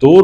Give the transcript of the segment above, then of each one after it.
2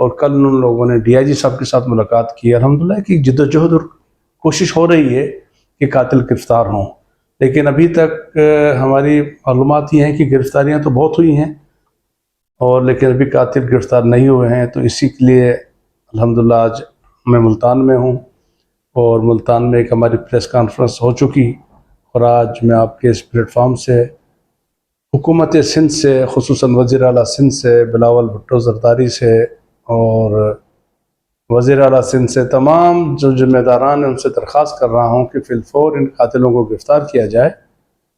اور کل ان لوگوں نے DIG صاحب کے ساتھ ملاقات کی. الحمدللہ کی جدوجہد اور کوشش ہو رہی ہے کہ قاتل گرفتار ہوں، لیکن ابھی تک ہماری معلومات یہ ہیں کہ گرفتاریاں تو بہت ہوئی ہیں اور لیکن ابھی قاتل گرفتار نہیں ہوئے ہیں. تو اسی کے لیے الحمدللہ آج میں ملتان میں ہوں اور ملتان میں ایک ہماری پریس کانفرنس ہو چکی، اور آج میں آپ کے اس پلیٹ فارم سے حکومت سندھ سے، خصوصاً وزیر اعلیٰ سندھ سے بلاول بھٹو زرداری سے اور وزیر اعلیٰ سندھ سے تمام جو ذمہ داران ہیں ان سے درخواست کر رہا ہوں کہ فی الفور ان قاتلوں کو گرفتار کیا جائے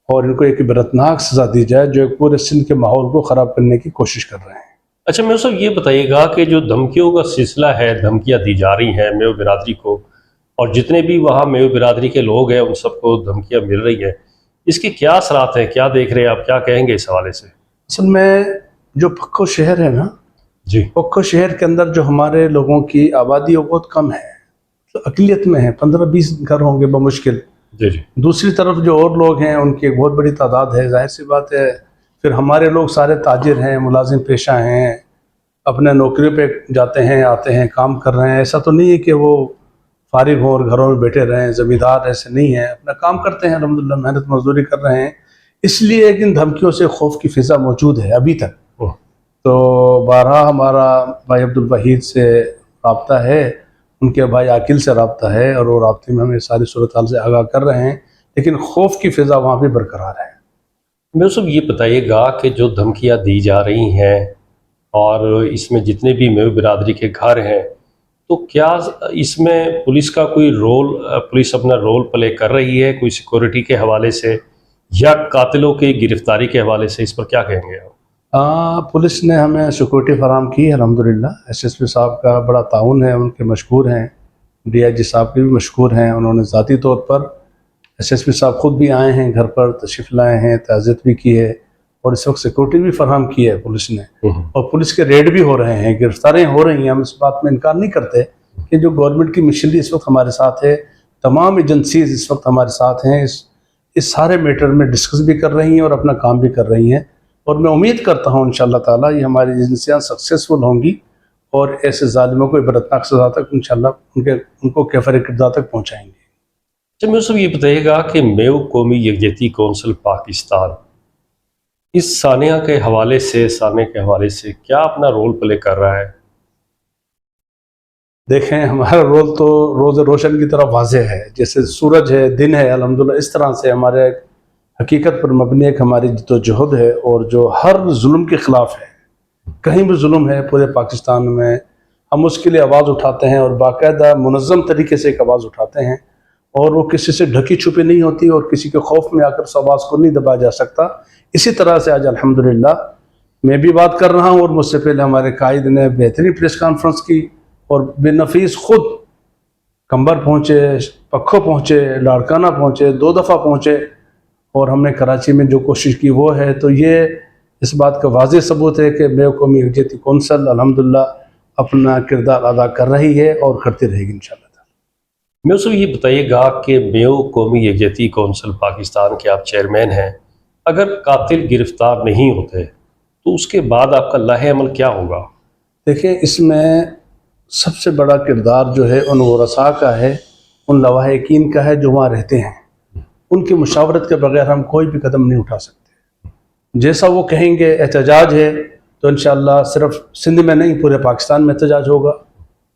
اور ان کو ایک عبرتناک سزا دی جائے جو ایک پورے سندھ کے ماحول کو خراب کرنے کی کوشش کر رہے ہیں. اچھا میو صاحب، یہ بتائیے گا کہ جو دھمکیوں کا سلسلہ ہے، دھمکیاں دی جا رہی ہیں میو برادری کو، اور جتنے بھی وہاں میو برادری کے لوگ ہیں ان سب کو دھمکیاں مل رہی ہیں، اس کے کیا اثرات ہیں؟ کیا دیکھ رہے ہیں آپ؟ کیا کہیں گے اس حوالے سے؟ اصل میں جو پکھو شہر ہے نا، جی پکھو شہر کے اندر جو ہمارے لوگوں کی آبادی وہ بہت کم ہے، تو اقلیت میں ہے، 15-20 گھر ہوں گے بمشکل. جی جی دوسری طرف جو اور لوگ ہیں ان کی ایک بہت بڑی تعداد ہے، ظاہر سی بات ہے. پھر ہمارے لوگ سارے تاجر ہیں، ملازم پیشہ ہیں، اپنے نوکریوں پہ جاتے ہیں آتے ہیں، کام کر رہے ہیں. ایسا تو نہیں ہے کہ وہ فارغ ہوں اور گھروں میں بیٹھے رہیں، زمیندار ایسے نہیں ہیں، اپنا کام کرتے ہیں الحمدللہ، محنت مزدوری کر رہے ہیں. اس لیے ان دھمکیوں سے خوف کی فضا موجود ہے ابھی تک. اوہ، تو بارہا ہمارا بھائی عبدالوحید سے رابطہ ہے، ان کے بھائی عاقل سے رابطہ ہے، اور وہ رابطے میں ہمیں ساری صورتحال سے آگاہ کر رہے ہیں، لیکن خوف کی فضا وہاں بھی برقرار ہے. میو صاحب یہ بتائیے گا کہ جو دھمکیاں دی جا رہی ہیں اور اس میں جتنے بھی میو برادری کے گھر ہیں، تو کیا اس میں پولیس کا کوئی رول، پولیس اپنا رول پلے کر رہی ہے کوئی سیکورٹی کے حوالے سے یا قاتلوں کی گرفتاری کے حوالے سے؟ اس پر کیا کہیں گے آپ؟ پولیس نے ہمیں سیکورٹی فراہم کی ہے الحمدللہ. SSP صاحب کا بڑا تعاون ہے، ان کے مشکور ہیں. DIG صاحب کے بھی مشکور ہیں، انہوں نے ذاتی طور پر SSP صاحب خود بھی آئے ہیں گھر پر، تشریف لائے ہیں، تعزیت بھی کی ہے، اور اس وقت سیکورٹی بھی فراہم کی ہے پولیس نے. اور پولیس کے ریڈ بھی ہو رہے ہیں، گرفتاریاں ہو رہی ہیں. ہم اس بات میں انکار نہیں کرتے کہ جو گورنمنٹ کی مشنری اس وقت ہمارے ساتھ ہے، تمام ایجنسیز اس وقت ہمارے ساتھ ہیں، اس سارے میٹر میں ڈسکس بھی کر رہی ہیں اور اپنا کام بھی کر رہی ہیں. اور میں امید کرتا ہوں انشاءاللہ تعالیٰ یہ ہماری ایجنسیاں سکسیسفل ہوں گی اور ایسے ظالموں کو عبرتناک سزا تک انشاءاللہ ان کو کیفر کردار تک پہنچائیں گے. اچھا میو صاحب یہ بتائیے گا کہ میو قومی یکجہتی کونسل پاکستان اس سانحہ کے حوالے سے کیا اپنا رول پلے کر رہا ہے؟ دیکھیں ہمارا رول تو روز روشن کی طرح واضح ہے، جیسے سورج ہے، دن ہے الحمدللہ، اس طرح سے ہمارے حقیقت پر مبنی ایک ہماری جدوجہد ہے، اور جو ہر ظلم کے خلاف ہے. کہیں بھی ظلم ہے پورے پاکستان میں، ہم اس کے لیے آواز اٹھاتے ہیں اور باقاعدہ منظم طریقے سے ایک آواز اٹھاتے ہیں، اور وہ کسی سے ڈھکی چھپی نہیں ہوتی اور کسی کے خوف میں آ کر اس آواز کو نہیں دبایا جا سکتا. اسی طرح سے آج الحمدللہ میں بھی بات کر رہا ہوں، اور مجھ سے پہلے ہمارے قائد نے بہترین پریس کانفرنس کی، اور بے نفیس خود کمبر پہنچے، پکھو پہنچے، لاڑکانہ پہنچے، 2 دفعہ پہنچے، اور ہم نے کراچی میں جو کوشش کی وہ ہے. تو یہ اس بات کا واضح ثبوت ہے کہ میو قومی یکجہتی کونسل الحمدللہ اپنا کردار ادا کر رہی ہے اور کرتی رہے گی انشاءاللہ. میو صاحب یہ بتائیے گا کہ میو قومی یکجہتی کونسل پاکستان کے آپ چیئرمین ہیں، اگر قاتل گرفتار نہیں ہوتے تو اس کے بعد آپ کا لاہ عمل کیا ہوگا؟ دیکھیں اس میں سب سے بڑا کردار جو ہے ان ورثاء کا ہے، ان لواحقین کا ہے جو وہاں رہتے ہیں. ان کی مشاورت کے بغیر ہم کوئی بھی قدم نہیں اٹھا سکتے. جیسا وہ کہیں گے احتجاج ہے تو انشاءاللہ صرف سندھ میں نہیں پورے پاکستان میں احتجاج ہوگا،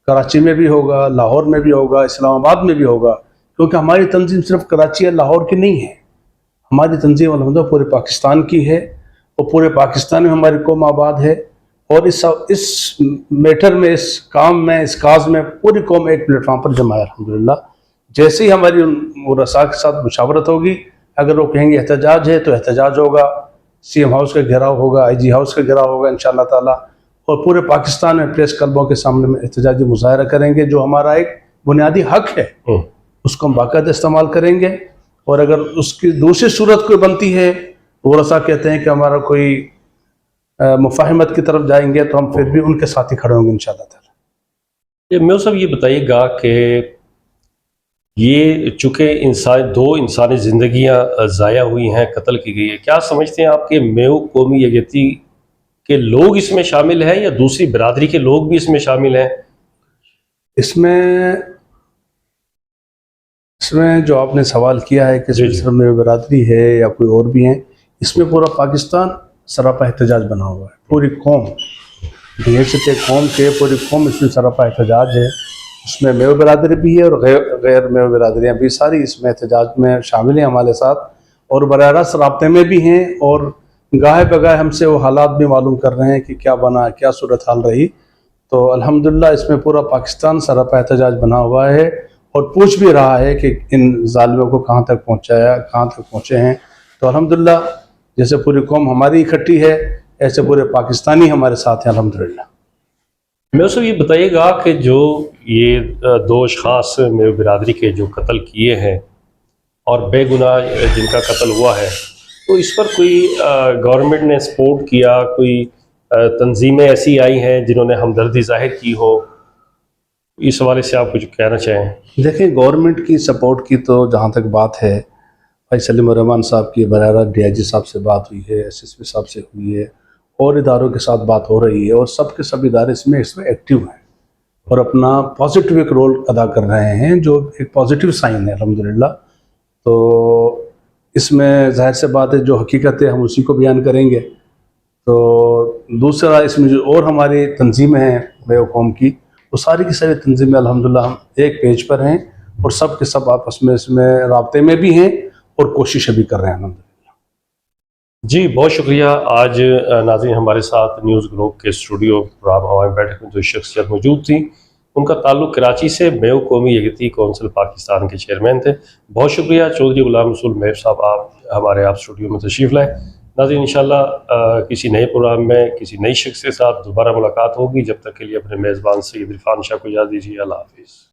کراچی میں بھی ہوگا، لاہور میں بھی ہوگا، اسلام آباد میں بھی ہوگا، کیونکہ ہماری تنظیم صرف کراچی یا لاہور کی نہیں ہے. ہماری تنظیم الحمدللہ پورے پاکستان کی ہے، اور پورے پاکستان میں ہماری قوم آباد ہے، اور اس میٹر میں، اس کام میں، اس کاز میں پوری قوم ایک پلیٹ فارم پر جمع ہے الحمدللہ. جیسے ہی ہماری ان رسا کے ساتھ مشاورت ہوگی، اگر وہ کہیں گے احتجاج ہے تو احتجاج ہوگا، CM ہاؤس کا گھیراؤ ہوگا، IG ہاؤس کا گھیراؤ ہوگا انشاءاللہ تعالیٰ، اور پورے پاکستان میں پریس کلبوں کے سامنے میں احتجاجی مظاہرہ کریں گے، جو ہمارا ایک بنیادی حق ہے، اس کو ہم باقاعدہ استعمال کریں گے. اور اگر اس کی دوسری صورت کوئی بنتی ہے، وہ رسا کہتے ہیں کہ ہمارا کوئی مفاہمت کی طرف جائیں گے، تو ہم پھر بھی ان کے ساتھ ہی کھڑے ہوں گے انشاءاللہ تعالیٰ. میو صاحب یہ بتائیے گا کہ یہ چونکہ دو انسانی زندگیاں ضائع ہوئی ہیں، قتل کی گئی ہے، کیا سمجھتے ہیں آپ کہ میو قومی یکجہتی کہ لوگ اس میں شامل ہیں یا دوسری برادری کے لوگ بھی اس میں شامل ہیں؟ اس میں جو آپ نے سوال کیا ہے کہ اس میں صرف میری برادری ہے یا کوئی اور بھی ہیں، اس میں پورا پاکستان سراپا احتجاج بنا ہوا ہے. پوری قوم بحیثیت قوم کے پوری قوم اس میں سراپا احتجاج ہے. اس میں میو برادری بھی ہے اور غیر میو برادریاں بھی ساری اس میں احتجاج میں شامل ہیں ہمارے ساتھ، اور براہ راست رابطے میں بھی ہیں، اور گاہے بگاہے ہم سے وہ حالات بھی معلوم کر رہے ہیں کہ کیا بنا، کیا صورتحال رہی. تو الحمدللہ اس میں پورا پاکستان سراپا احتجاج بنا ہوا ہے اور پوچھ بھی رہا ہے کہ ان ظالموں کو کہاں تک پہنچایا، کہاں تک پہنچے ہیں. تو الحمدللہ جیسے پوری قوم ہماری اکٹھی ہے، ایسے پورے پاکستانی ہمارے ساتھ ہیں الحمدللہ. میں اسے یہ بتائیے گا کہ جو یہ دو اشخاص میرے برادری کے جو قتل کیے ہیں اور بے گناہ جن کا قتل ہوا ہے، تو اس پر کوئی گورنمنٹ نے سپورٹ کیا، کوئی تنظیمیں ایسی آئی ہیں جنہوں نے ہمدردی ظاہر کی ہو؟ اس حوالے سے آپ کچھ کہنا چاہیں؟ دیکھیں، گورنمنٹ کی سپورٹ کی تو جہاں تک بات ہے، بھائی سلیم الرحمان صاحب کی براہ راست ڈی آئی جی صاحب سے بات ہوئی ہے، ایس ایس پی صاحب سے ہوئی ہے، اور اداروں کے ساتھ بات ہو رہی ہے، اور سب کے سب ادارے اس میں ایکٹیو ہیں اور اپنا پازیٹیو ایک رول ادا کر رہے ہیں، جو ایک پازیٹیو سائن ہے الحمدللہ. تو اس میں ظاہر سے بات ہے، جو حقیقت ہے ہم اسی کو بیان کریں گے. تو دوسرا اس میں جو اور ہماری تنظیمیں ہیں میو قوم کی، وہ ساری کی ساری تنظیمیں الحمدللہ ہم ایک پیج پر ہیں، اور سب کے سب آپس میں اس میں رابطے میں بھی ہیں اور کوششیں بھی کر رہے ہیں الحمدللہ. جی بہت شکریہ. آج ناظرین ہمارے ساتھ نیوز گروپ کے اسٹوڈیو پروگرام ہماری بیٹھک میں جو شخصیت موجود تھیں، ان کا تعلق کراچی سے میو قومی یکجہتی کونسل پاکستان کے چیئرمین تھے. بہت شکریہ چودھری غلام رسول میو صاحب، آپ اسٹوڈیو میں تشریف لائیں. ناظرین انشاءاللہ کسی نئے پروگرام میں کسی نئی شخص کے ساتھ دوبارہ ملاقات ہوگی. جب تک کے لیے اپنے میزبان سید عرفان شاہ کو اجازت دیجیے. اللہ حافظ.